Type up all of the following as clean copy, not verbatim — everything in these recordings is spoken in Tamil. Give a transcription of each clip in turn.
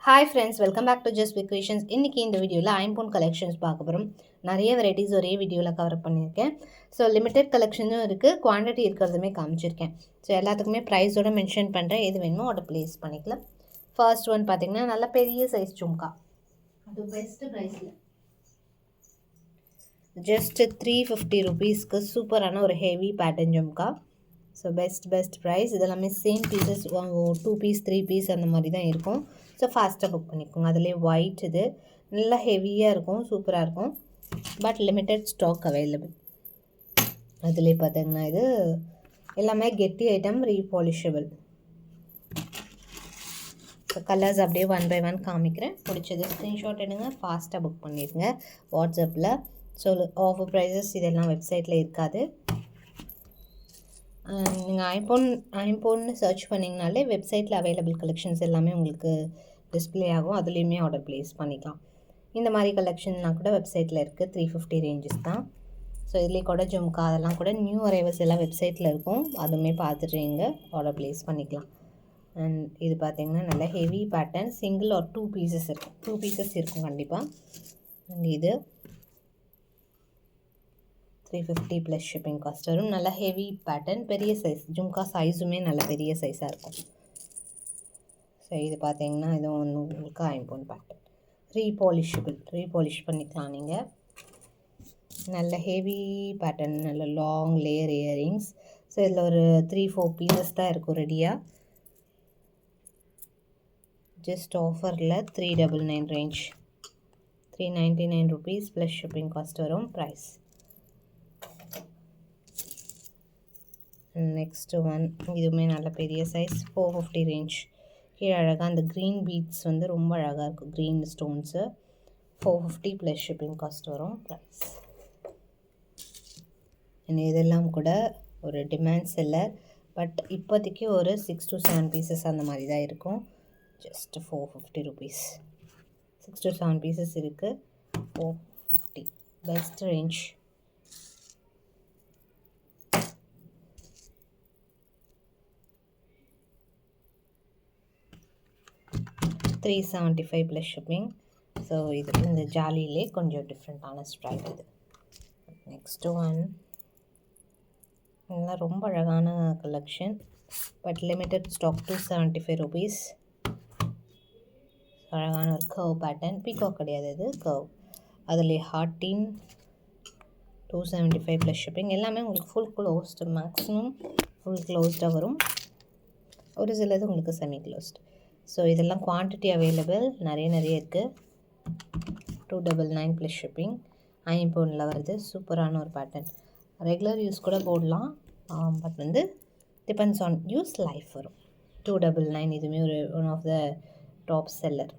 Hi friends, welcome back to just pick creations. இன்றைக்கி இந்த வீடியோவில் ஐம்பொன் கலெக்ஷன்ஸ் பார்க்க போகிறோம். நிறைய வெரைட்டிஸ் ஒரே வீடியோவில் கவர் பண்ணியிருக்கேன். ஸோ லிமிடெட் கலெக்ஷனும் இருக்குது, குவான்டிட்டி இருக்கிறதுமே காமிச்சிருக்கேன். ஸோ எல்லாத்துக்குமே ப்ரைஸோடு மென்ஷன் பண்ணுறேன். எது வேணுமோ ஆர்டர் ப்ளேஸ் பண்ணிக்கலாம். ஃபர்ஸ்ட் ஒன் பார்த்திங்கன்னா நல்ல பெரிய சைஸ் ஜும்கா. அது பெஸ்ட்டு ப்ரைஸில் ஜஸ்ட் 350 ருபீஸ்க்கு சூப்பரான ஒரு heavy pattern jhumka. So best price. இதெல்லாமே சேம் பீசஸ், 2 பீஸ் 3 பீஸ் அந்த மாதிரி தான் இருக்கும். ஸோ ஃபாஸ்ட்டாக புக் பண்ணிக்கோங்க. அதிலே ஒயிட் இது நல்லா ஹெவியாக இருக்கும், சூப்பராக இருக்கும். But limited stock available. அதிலே பார்த்தீங்கன்னா இது எல்லாமே கெட்டி ஐட்டம், ரீபாலிஷபிள். ஸோ கலர்ஸ் அப்படியே 1 by 1 காமிக்கிறேன். பிடிச்சது ஸ்க்ரீன்ஷாட் எடுங்க, ஃபாஸ்ட்டாக புக் பண்ணிடுங்க வாட்ஸ்அப்பில். ஸோ ஆஃபர் ப்ரைஸஸ் இதெல்லாம் வெப்சைட்டில் இருக்காது. நீங்கள் ஐம்போன்னு சர்ச் பண்ணிங்கனாலே வெப்சைட்டில் அவைலபிள் கலெக்ஷன்ஸ் எல்லாமே உங்களுக்கு டிஸ்பிளே ஆகும். அதுலேயுமே ஆர்டர் ப்ளேஸ் பண்ணிக்கலாம். இந்த மாதிரி கலெக்ஷன்லாம் கூட வெப்சைட்டில் இருக்குது. 350 ரேஞ்சஸ் தான். ஸோ இதுலேயே கூட ஜும்கா அதெல்லாம் கூட நியூ அரைவல்ஸ் எல்லாம் வெப்சைட்டில் இருக்கும். அதுவுமே பார்த்துட்டு ஆர்டர் ப்ளேஸ் பண்ணிக்கலாம். அண்ட் இது பார்த்திங்கன்னா நல்ல heavy pattern, single or 2 pieces இருக்கும். 2 பீசஸ் இருக்கும் கண்டிப்பாக. அண்ட் இது 350 ப்ளஸ் ஷிப்பிங் காஸ்ட் வரும். நல்ல ஹெவி பேட்டர்ன், பெரிய சைஸ் ஜும்கா சைஸுமே நல்ல பெரிய சைஸாக இருக்கும். ஸோ இது பார்த்தீங்கன்னா இது உங்களுக்கு ஐம்பொன் பேட்டர்ன், ரீபாலிஷ் பண்ணிக்கலாம் நீங்கள். நல்ல ஹெவி பேட்டர்ன், நல்ல லாங் லேயர் இயரிங்ஸ். ஸோ இதில் ஒரு 3-4 பீசஸ் தான் இருக்கும் ரெடியாக. ஜஸ்ட் ஆஃபரில் 399 range, 399 rupees plus shipping cost வரும் ப்ரைஸ். நெக்ஸ்ட்டு ஒன் இதுவுமே நல்ல பெரிய சைஸ், 450 ரேஞ்ச். கீழே அழகாக அந்த க்ரீன் பீட்ஸ் வந்து ரொம்ப அழகாக இருக்கும், green stones. 450 plus shipping cost வரும் ப்ரைஸ். இதெல்லாம் கூட ஒரு டிமாண்ட் செல்லர். பட் இப்போதைக்கு ஒரு 6 to 7 பீசஸ் அந்த மாதிரி தான் இருக்கும். ஜஸ்ட் 450 ருபீஸ், 6 to 7 பீசஸ் இருக்குது. 450 best range. $375 plus shipping. So இது இந்த ஜாலியிலே கொஞ்சம் டிஃப்ரெண்ட்டான ஸ்ட்ரைப் இது. நெக்ஸ்ட்டு ஒன் இதெல்லாம் ரொம்ப அழகான collection. But limited stock, 275 rupees. அழகான ஒரு கர்வ் பேட்டர்ன், பீகாக் கிடையாது இது, கர்வ். அதுலேயே ஹார்ட்டின் 275 ப்ளஸ் ஷிப்பிங். எல்லாமே உங்களுக்கு ஃபுல் க்ளோஸ்டு, மேக்ஸிமம் ஃபுல் க்ளோஸ்டாக வரும். ஒரு சிலது உங்களுக்கு செமி க்ளோஸ்டு. ஸோ இதெல்லாம் குவான்டிட்டி அவைலபிள், நிறைய இருக்குது. 299 ப்ளஸ் ஷிப்பிங். ஐம்பொனில் வருது, சூப்பரான ஒரு பேட்டர்ன். ரெகுலர் யூஸ் கூட போடலாம், பட் வந்து டிபெண்ட்ஸ் ஆன் யூஸ், லைஃப் வரும். 299 இதுவுமே ஒரு one of the top seller.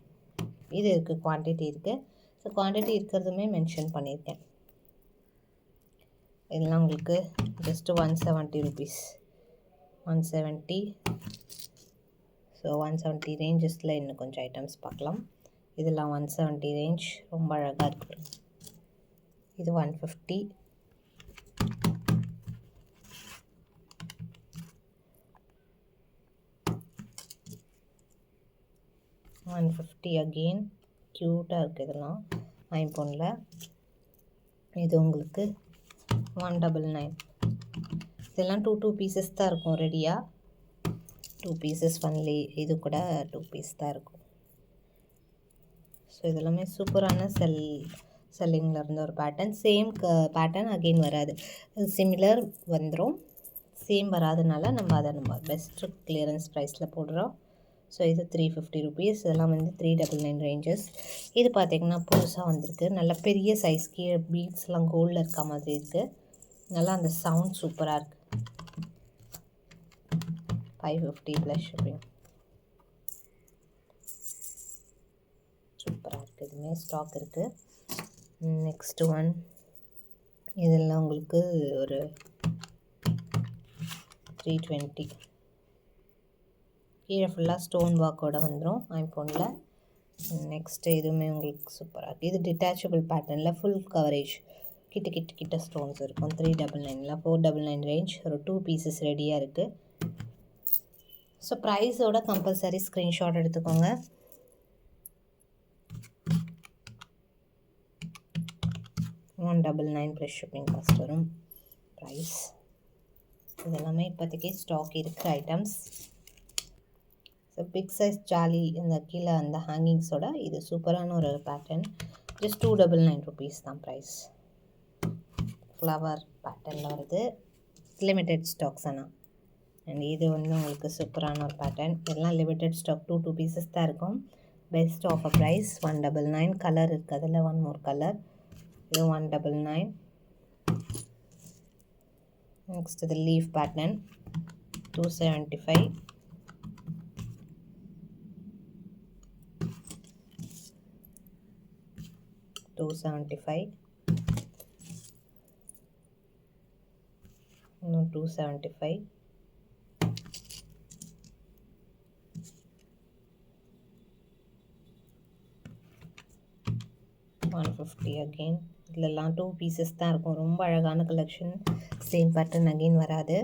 இது இருக்குது, குவான்டிட்டி இருக்குது. ஸோ குவான்டிட்டி இருக்கிறதுமே மென்ஷன் பண்ணியிருக்கேன். இதெல்லாம் உங்களுக்கு ஜஸ்ட்டு 170 ருபீஸ், 170. ஸோ 170 ரேஞ்சஸில் இன்னும் கொஞ்சம் ஐட்டம்ஸ் பார்க்கலாம். இதெல்லாம் 170 ரேஞ்ச், ரொம்ப அழகாக இருக்குது. இது 150. அகெயின் க்யூட்டாக இருக்குது இதெல்லாம் ஐம்பொனில். இது உங்களுக்கு 199. இதெல்லாம் 2 பீசஸ் தான் இருக்கும் ரெடியாக. 2 பீசஸ் ஒன்லி. இது கூட 2 பீஸ் தான் இருக்கும். ஸோ இதெல்லாமே சூப்பரான செல்லிங்கில் இருந்த ஒரு பேட்டர்ன். சேம் பேட்டர்ன் அகெயின் வராது, சிமிலர் வந்துடும். சேம் வராதனால நம்ம பெஸ்ட்டு கிளியரன்ஸ் ப்ரைஸில் போடுறோம். ஸோ இது 350 ருபீஸ். இதெல்லாம் வந்து 399 ரேஞ்சஸ். இது பார்த்திங்கன்னா புதுசாக வந்திருக்கு, நல்ல பெரிய சைஸ். கீழே பீட்ஸ்லாம் கோல்டில் இருக்க மாதிரி இருக்குது. நல்லா அந்த சவுண்ட் சூப்பராக இருக்குது. 550 ப்ளஸ் ஷிப்பிங். சூப்பராக இருக்குது, இதுவுமே ஸ்டாக் இருக்குது. நெக்ஸ்ட்டு ஒன் இதெல்லாம் உங்களுக்கு ஒரு 320. கீழே ஃபுல்லாக ஸ்டோன் ஒர்க்கோடு வந்துடும் ஐம்பொனில். நெக்ஸ்ட்டு இதுவுமே உங்களுக்கு சூப்பராக இருக்குது. இது டிட்டாச்சபிள் பேட்டர்னில் ஃபுல் கவரேஜ், கிட்ட ஸ்டோன்ஸ் இருக்கும். 399. 499 ரேஞ்ச். ஒரு 2 பீசஸ் ரெடியாக இருக்குது. ஸோ ப்ரைஸோட கம்பல்சரி ஸ்க்ரீன்ஷாட் எடுத்துக்கோங்க. 199 ப்ளஸ் ஷிப்பிங் காஸ்ட் வரும் ப்ரைஸ். இதெல்லாமே இப்போதைக்கு ஸ்டாக் இருக்கிற ஐட்டம்ஸ். ஸோ பிக் சைஸ் ஜாலி இந்த கீழே அந்த ஹேங்கிங்ஸோட இது சூப்பரான ஒரு பேட்டர்ன். ஜஸ்ட் 299 ருபீஸ் தான் ப்ரைஸ். ஃப்ளவர் பேட்டர்னில் வருது, லிமிட்டெட் ஸ்டாக்ஸ் ஆனால். அண்ட் இது வந்து உங்களுக்கு சூப்பரான ஒரு பேட்டர்ன். எல்லாம் லிமிட்டெட் ஸ்டாக், 2 பீசஸ் தான் இருக்கும். Best offer price 199. கலர் இருக்குது அதில், ஒன் மோர் கலர். இது 199. நெக்ஸ்ட் இது லீஃப் பேட்டர்ன் 275. இன்னும் 275. 150 அகெயின். இதிலெல்லாம் 2 பீசஸ் தான் இருக்கும். ரொம்ப அழகான கலெக்ஷன். சேம் பேட்டர்ன் அகெயின் வராது.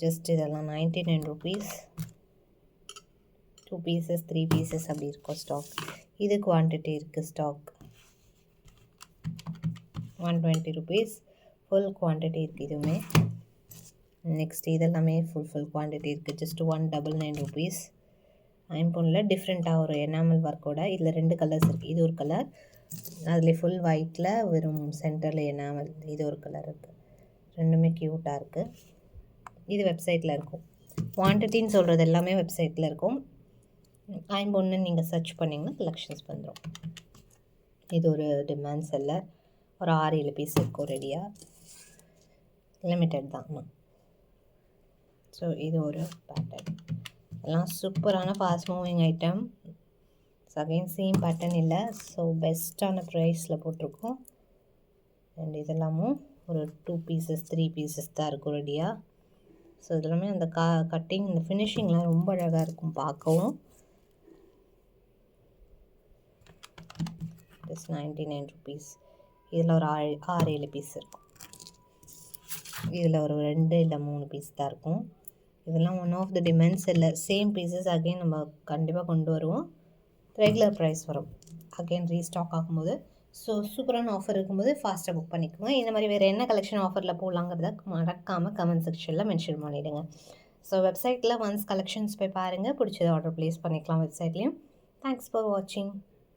ஜஸ்ட் இதெல்லாம் 99 ருபீஸ். 2 பீசஸ் 3 பீசஸ் அப்படி இருக்கும் ஸ்டாக். இது குவான்டிட்டி இருக்குது ஸ்டாக். 120 ருபீஸ். ஃபுல் குவான்டிட்டி இருக்குது இதுவுமே. நெக்ஸ்ட் இதெல்லாமே ஃபுல் குவான்டிட்டி இருக்குது. Just 199 rupees. ஐம்பொன்னில் டிஃப்ரெண்ட்டாக ஒரு எனாமல் ஒர்க்கோட. இதில் 2 கலர்ஸ் இருக்குது. இது ஒரு கலர், அதில் ஃபுல் ஒயிட்டில் வெறும் சென்டரில் எனாமல் இது ஒரு கலர் இருக்குது. ரெண்டுமே க்யூட்டாக இருக்குது. இது வெப்சைட்டில் இருக்கும். குவான்டிட்டின்னு சொல்கிறது எல்லாமே வெப்சைட்டில் இருக்கும். ஐம்பொன்னு நீங்கள் சர்ச் பண்ணிங்கன்னா கலெக்ஷன்ஸ் வந்துடும். இது ஒரு டிமாண்ட் செல்லர். ஒரு 6-7 பீஸ் இருக்கும் ரெடியாக. லிமிட்டட் தான். ஸோ இது ஒரு பேட்டர்ன். எல்லாம் சூப்பரான fast moving item. Again same pattern இல்லை. ஸோ பெஸ்ட்டான ப்ரைஸில் போட்டிருக்கோம். அண்ட் இதெல்லாமும் ஒரு 2 பீசஸ் 3 பீசஸ் தான் இருக்கும் ரெடியாக. ஸோ இதெல்லாமே அந்த கட்டிங் இந்த ஃபினிஷிங்லாம் ரொம்ப அழகாக இருக்கும் பார்க்கவும். Just 99 rupees. இதில் ஒரு 6-7 பீஸ் இருக்கும். இதில் ஒரு 2 இல்லை 3 பீஸ் தான் இருக்கும். இதெல்லாம் one of the demand seller. Same pieces again நம்ம கண்டிப்பாக கொண்டு வருவோம். ரெகுலர் ப்ரைஸ் வரும் அகெயின் ரீஸ்டாக் ஆகும்போது. ஸோ சூப்பரான ஆஃபர் இருக்கும்போது ஃபாஸ்ட்டாக புக் பண்ணிக்கோங்க. இந்த மாதிரி வேறு என்ன கலெக்ஷன் ஆஃபரில் போடலாங்கிறத மறக்காமல் கமெண்ட் செக்ஷனில் மென்ஷன் பண்ணிவிடுங்க. ஸோ வெப்சைட்டில் ஒன்ஸ் கலெக்ஷன்ஸ் போய் பாருங்கள். பிடிச்சதை ஆர்டர் ப்ளேஸ் பண்ணிக்கலாம் வெப்சைட்லேயும். தேங்க்ஸ் ஃபார் வாட்சிங்.